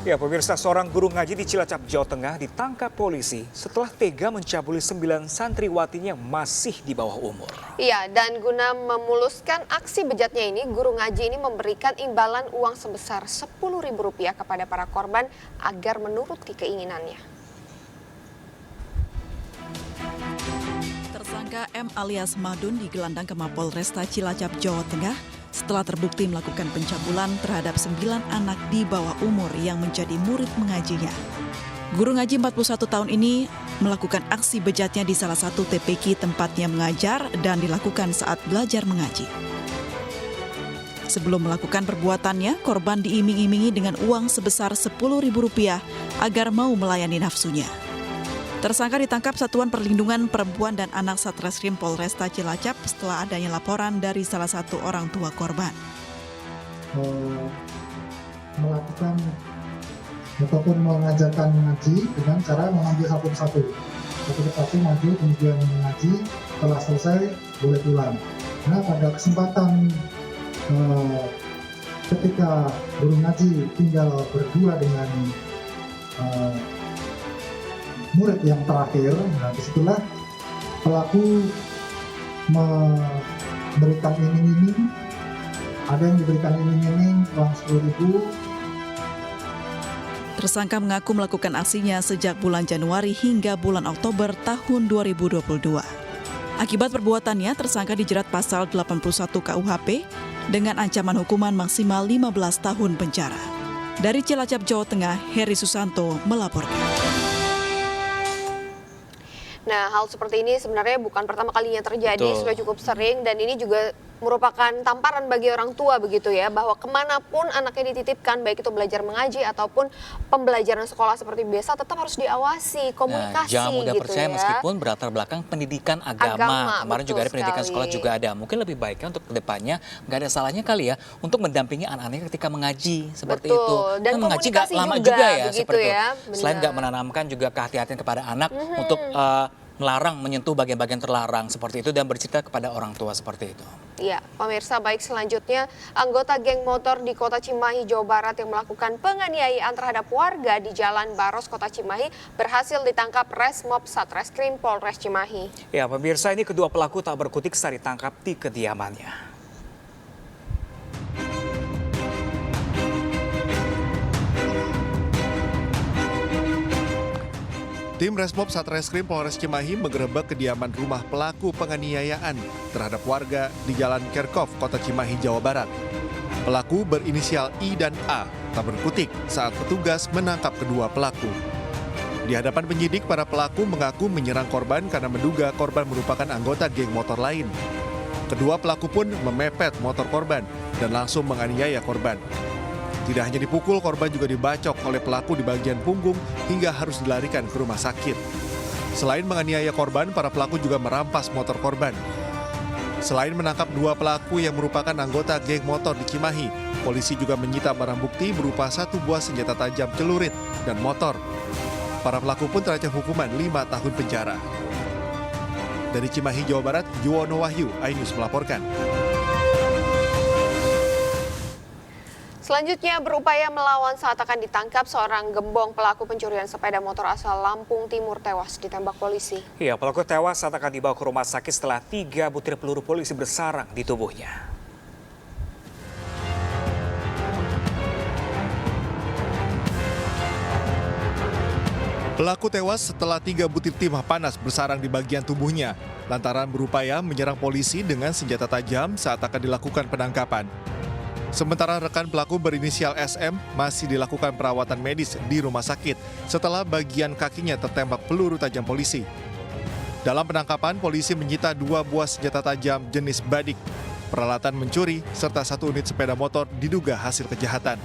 Ya, pemirsa, seorang guru ngaji di Cilacap, Jawa Tengah ditangkap polisi setelah tega mencabuli 9 santriwatinya masih di bawah umur. Iya, dan guna memuluskan aksi bejatnya ini, guru ngaji ini memberikan imbalan uang sebesar Rp10.000 kepada para korban agar menuruti keinginannya. Tersangka M alias Madun digelandang ke Mapolresta Cilacap, Jawa Tengah setelah terbukti melakukan pencabulan terhadap 9 anak di bawah umur yang menjadi murid mengajinya. Guru ngaji 41 tahun ini melakukan aksi bejatnya di salah satu TPQ tempatnya mengajar dan dilakukan saat belajar mengaji. Sebelum melakukan perbuatannya, korban diiming-imingi dengan uang sebesar Rp10.000 agar mau melayani nafsunya. Tersangka ditangkap Satuan Perlindungan Perempuan dan Anak Satreskrim Polresta Cilacap setelah adanya laporan dari salah satu orang tua korban. Melakukan ataupun mengajarkan mengaji dengan cara mengambil satu persatu maju kemudian mengaji, setelah selesai boleh pulang. Nah, pada kesempatan ketika guru ngaji tinggal berdua dengan murid yang terakhir, nah disitulah pelaku memberikan iming-iming, ada yang diberikan iming-iming uang 10.000. Tersangka mengaku melakukan aksinya sejak bulan Januari hingga bulan Oktober tahun 2022. Akibat perbuatannya, tersangka dijerat pasal 81 KUHP dengan ancaman hukuman maksimal 15 tahun penjara. Dari Cilacap, Jawa Tengah, Heri Susanto melaporkan. Nah, hal seperti ini sebenarnya bukan pertama kalinya terjadi, sudah cukup sering, dan ini juga merupakan tamparan bagi orang tua begitu ya, bahwa kemanapun anaknya dititipkan, baik itu belajar mengaji ataupun pembelajaran sekolah seperti biasa, tetap harus diawasi, komunikasi jangan mudah gitu percaya ya. meskipun berlatar belakang pendidikan agama. Kemarin juga ada pendidikan sekali. sekolah juga ada. Mungkin lebih baiknya untuk kedepannya nggak ada salahnya kali ya untuk mendampingi anak-anaknya ketika mengaji seperti itu. Dan mengaji nggak lama juga ya seperti ya, itu. Selain nggak menanamkan juga kehati-hatian kepada anak untuk melarang menyentuh bagian-bagian terlarang seperti itu dan bercerita kepada orang tua seperti itu. Iya, pemirsa, baik, selanjutnya anggota geng motor di Kota Cimahi, Jawa Barat yang melakukan penganiayaan terhadap warga di Jalan Baros, Kota Cimahi berhasil ditangkap Resmob Satreskrim Polres Cimahi. Ya, pemirsa, ini kedua pelaku tak berkutik saat ditangkap di kediamannya. Tim Resmob Satreskrim Polres Cimahi menggerebek kediaman rumah pelaku penganiayaan terhadap warga di Jalan Kerkhof, Kota Cimahi, Jawa Barat. Pelaku berinisial I dan A tak berkutik saat petugas menangkap kedua pelaku. Di hadapan penyidik, para pelaku mengaku menyerang korban karena menduga korban merupakan anggota geng motor lain. Kedua pelaku pun memepet motor korban dan langsung menganiaya korban. Tidak hanya dipukul, korban juga dibacok oleh pelaku di bagian punggung hingga harus dilarikan ke rumah sakit. Selain menganiaya korban, para pelaku juga merampas motor korban. Selain menangkap dua pelaku yang merupakan anggota geng motor di Cimahi, polisi juga menyita barang bukti berupa 1 buah senjata tajam celurit dan motor. Para pelaku pun terancam hukuman 5 tahun penjara. Dari Cimahi, Jawa Barat, Yuwono Wahyu, iNews melaporkan. Selanjutnya, berupaya melawan saat akan ditangkap, seorang gembong pelaku pencurian sepeda motor asal Lampung Timur tewas ditembak polisi. Ya, pelaku tewas saat akan dibawa ke rumah sakit setelah 3 butir peluru polisi bersarang di tubuhnya. Pelaku tewas setelah 3 butir timah panas bersarang di bagian tubuhnya lantaran berupaya menyerang polisi dengan senjata tajam saat akan dilakukan penangkapan. Sementara rekan pelaku berinisial SM masih dilakukan perawatan medis di rumah sakit setelah bagian kakinya tertembak peluru tajam polisi. Dalam penangkapan, polisi menyita 2 buah senjata tajam jenis badik, peralatan mencuri, serta 1 unit sepeda motor diduga hasil kejahatan.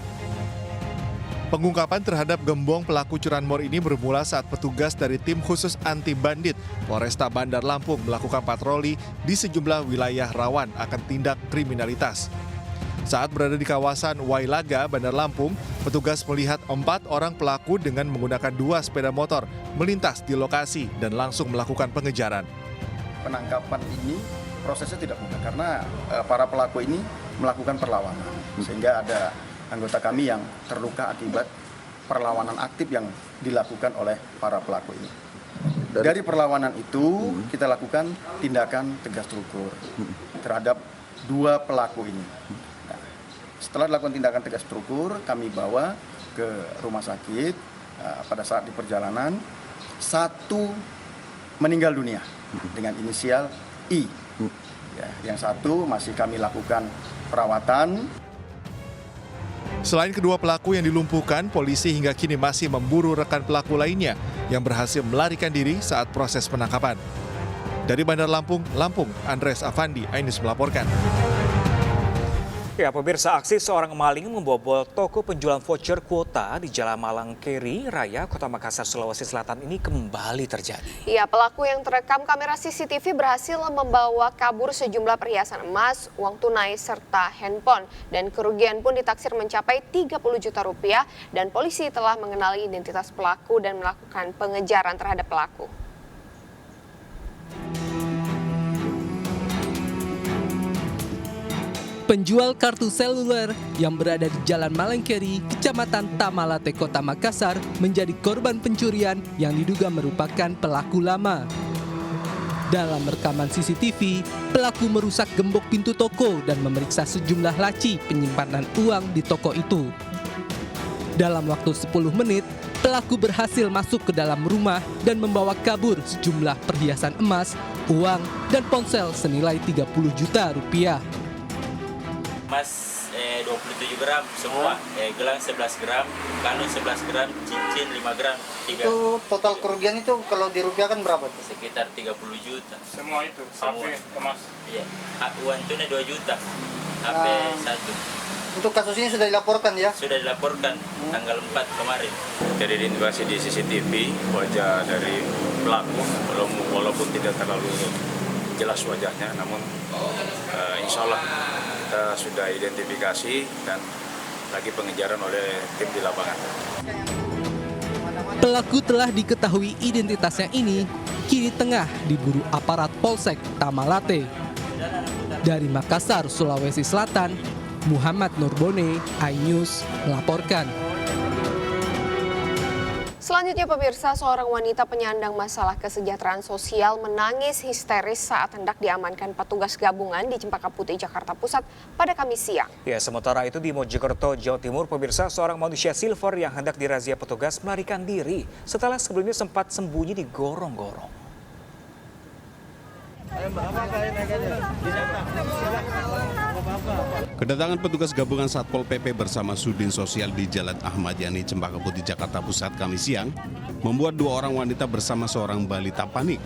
Pengungkapan terhadap gembong pelaku curanmor ini bermula saat petugas dari tim khusus anti bandit Polresta Bandar Lampung melakukan patroli di sejumlah wilayah rawan akan tindak kriminalitas. Saat berada di kawasan Wailaga, Bandar Lampung, petugas melihat 4 orang pelaku dengan menggunakan 2 sepeda motor melintas di lokasi dan langsung melakukan pengejaran. Penangkapan ini prosesnya tidak mudah karena para pelaku ini melakukan perlawanan, sehingga ada anggota kami yang terluka akibat perlawanan aktif yang dilakukan oleh para pelaku ini. Dari perlawanan itu kita lakukan tindakan tegas terukur terhadap 2 pelaku ini. Nah, setelah dilakukan tindakan tegas terukur, kami bawa ke rumah sakit. Pada saat di perjalanan, 1 meninggal dunia dengan inisial I. Ya, yang 1 masih kami lakukan perawatan. Selain kedua pelaku yang dilumpuhkan, polisi hingga kini masih memburu rekan pelaku lainnya yang berhasil melarikan diri saat proses penangkapan. Dari Bandar Lampung, Andres Afandi, iNews melaporkan. Ya, pemirsa, aksi seorang maling membobol toko penjualan voucher kuota di Jalan Malangkeri Raya, Kota Makassar, Sulawesi Selatan ini kembali terjadi. Ya, pelaku yang terekam kamera CCTV berhasil membawa kabur sejumlah perhiasan emas, uang tunai, serta handphone. Dan kerugian pun ditaksir mencapai 30 juta rupiah dan polisi telah mengenali identitas pelaku dan melakukan pengejaran terhadap pelaku. Penjual kartu seluler yang berada di Jalan Malangkeri, Kecamatan Tamalate, Kota Makassar, menjadi korban pencurian yang diduga merupakan pelaku lama. Dalam rekaman CCTV, pelaku merusak gembok pintu toko dan memeriksa sejumlah laci penyimpanan uang di toko itu. Dalam waktu 10 menit, pelaku berhasil masuk ke dalam rumah dan membawa kabur sejumlah perhiasan emas, uang, dan ponsel senilai 30 juta rupiah. Emas 27 gram semua, gelang 11 gram, kanun 11 gram, cincin 5 gram, 3. Itu total kerugian itu kalau dirupiahkan berapa? Sekitar 30 juta. Semua itu, HP, emas. Iya, uang tunai 2 juta, HP 1. Untuk kasus ini sudah dilaporkan ya? Sudah dilaporkan tanggal 4 kemarin. Jadi diindikasi di CCTV wajah dari pelaku, walaupun tidak terlalu jelas wajahnya, namun insya Allah kita sudah identifikasi dan lagi pengejaran oleh tim di lapangan. Pelaku telah diketahui identitasnya ini kini tengah diburu aparat Polsek Tamalate. Dari Makassar, Sulawesi Selatan, Muhammad Nurbone, iNews melaporkan. Selanjutnya pemirsa, seorang wanita penyandang masalah kesejahteraan sosial menangis histeris saat hendak diamankan petugas gabungan di Cempaka Putih, Jakarta Pusat pada Kamis siang. Ya, sementara itu di Mojokerto, Jawa Timur, pemirsa, seorang manusia silver yang hendak dirazia petugas melarikan diri setelah sebelumnya sempat sembunyi di gorong-gorong. Kedatangan petugas gabungan Satpol PP bersama Sudin Sosial di Jalan Ahmad Yani, Cempaka Putih, Jakarta Pusat, Kamis siang membuat 2 orang wanita bersama seorang balita panik.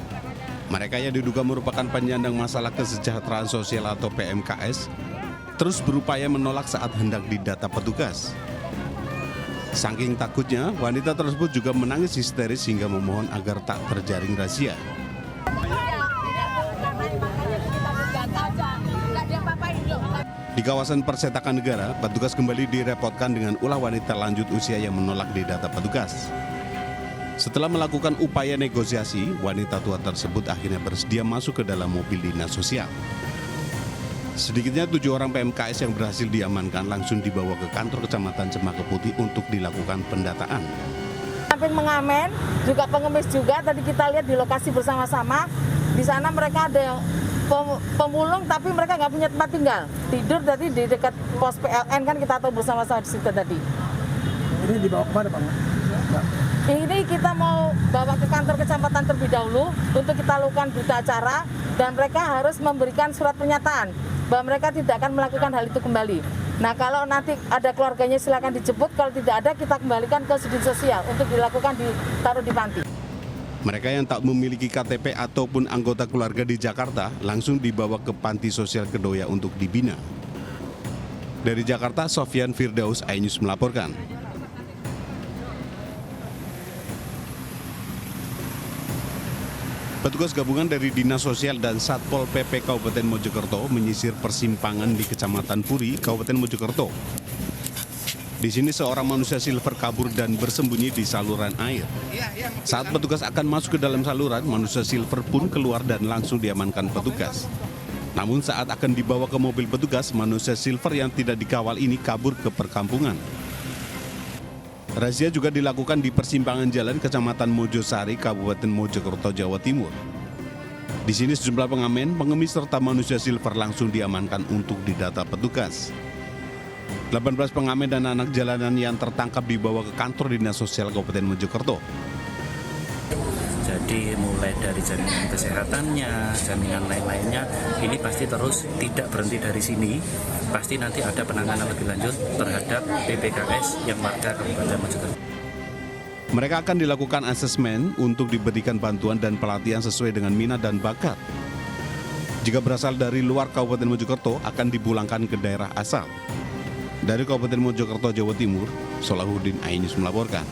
Mereka yang diduga merupakan penyandang masalah kesejahteraan sosial atau PMKS terus berupaya menolak saat hendak didata petugas. Saking takutnya, wanita tersebut juga menangis histeris hingga memohon agar tak terjaring razia. Di kawasan Persetakan Negara, petugas kembali direpotkan dengan ulah wanita lanjut usia yang menolak didata petugas. Setelah melakukan upaya negosiasi, wanita tua tersebut akhirnya bersedia masuk ke dalam mobil dinas sosial. Sedikitnya 7 orang PMKS yang berhasil diamankan langsung dibawa ke kantor Kecamatan Cempaka Putih untuk dilakukan pendataan. Hampir mengamen, juga pengemis juga. Tadi kita lihat di lokasi bersama-sama. Di sana mereka ada pemulung, tapi mereka nggak punya tempat tinggal. Tidur tadi di dekat pos PLN, kan kita tahu bersama-sama di situ tadi. Ini dibawa kemana Bang? Ini kita mau bawa ke kantor kecamatan terlebih dahulu untuk kita lakukan berita acara, dan mereka harus memberikan surat pernyataan bahwa mereka tidak akan melakukan hal itu kembali. Nah, kalau nanti ada keluarganya silakan dijemput, kalau tidak ada kita kembalikan ke Sudin Sosial untuk dilakukan ditaruh di panti. Mereka yang tak memiliki KTP ataupun anggota keluarga di Jakarta langsung dibawa ke Panti Sosial Kedoya untuk dibina. Dari Jakarta, Sofyan Firdaus, iNews melaporkan. Petugas gabungan dari Dinas Sosial dan Satpol PP Kabupaten Mojokerto menyisir persimpangan di Kecamatan Puri, Kabupaten Mojokerto. Di sini seorang manusia silver kabur dan bersembunyi di saluran air. Saat petugas akan masuk ke dalam saluran, manusia silver pun keluar dan langsung diamankan petugas. Namun saat akan dibawa ke mobil petugas, manusia silver yang tidak dikawal ini kabur ke perkampungan. Razia juga dilakukan di persimpangan jalan Kecamatan Mojosari, Kabupaten Mojokerto, Jawa Timur. Di sini sejumlah pengamen, pengemis serta manusia silver langsung diamankan untuk didata petugas. 18 pengamen dan anak jalanan yang tertangkap dibawa ke kantor Dinas Sosial Kabupaten Mojokerto. Jadi mulai dari jaminan kesehatannya, jaminan lain-lainnya, ini pasti terus tidak berhenti dari sini. Pasti nanti ada penanganan lebih lanjut terhadap PPKS yang warga Kabupaten Mojokerto. Mereka akan dilakukan asesmen untuk diberikan bantuan dan pelatihan sesuai dengan minat dan bakat. Jika berasal dari luar Kabupaten Mojokerto, akan dipulangkan ke daerah asal. Dari Kabupaten Mojokerto, Jawa Timur, Solahuddin Ainus melaporkan.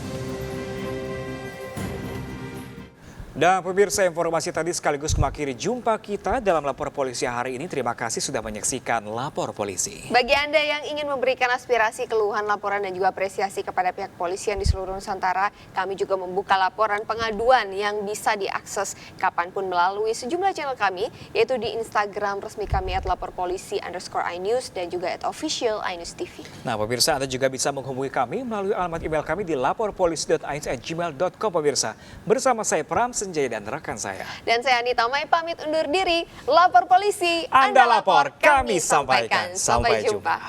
Dan pemirsa, informasi tadi sekaligus mengakhiri jumpa kita dalam Lapor Polisi hari ini. Terima kasih sudah menyaksikan Lapor Polisi. Bagi Anda yang ingin memberikan aspirasi, keluhan, laporan, dan juga apresiasi kepada pihak polisian di seluruh Nusantara, kami juga membuka laporan pengaduan yang bisa diakses kapanpun melalui sejumlah channel kami, yaitu di Instagram resmi kami @laporpolisi_inews dan juga @official iNews TV. Nah pemirsa, Anda juga bisa menghubungi kami melalui alamat email kami di laporpolisi.inews@gmail.com pemirsa. Bersama saya Pram Senjaya dan rekan saya. Dan saya Anita Mai pamit undur diri. Lapor Polisi, Anda lapor, kami sampaikan. Sampai jumpa.